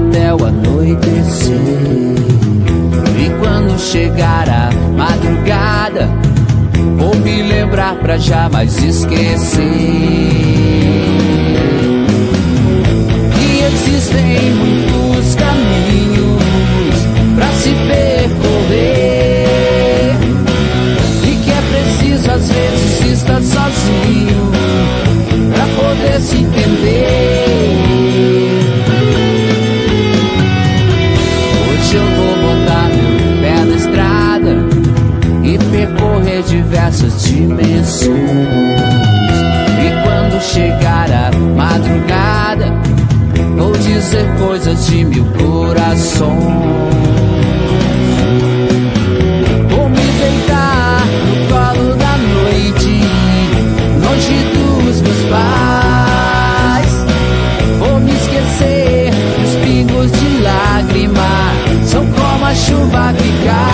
até o anoitecer. E quando chegar a madrugada, vou me lembrar pra jamais esquecer que existem muitos caminhos pra se percorrer, e que é preciso às vezes estar sozinho pra poder se entender. Hoje eu vou botar meu pé na estrada e percorrer diversas dimensões. E quando chegar a madrugada, vou dizer coisas de mil corações. Vou me deitar no colo da noite, longe dos meus pais. Vou me esquecer que os pingos de lágrima são como a chuva que cai.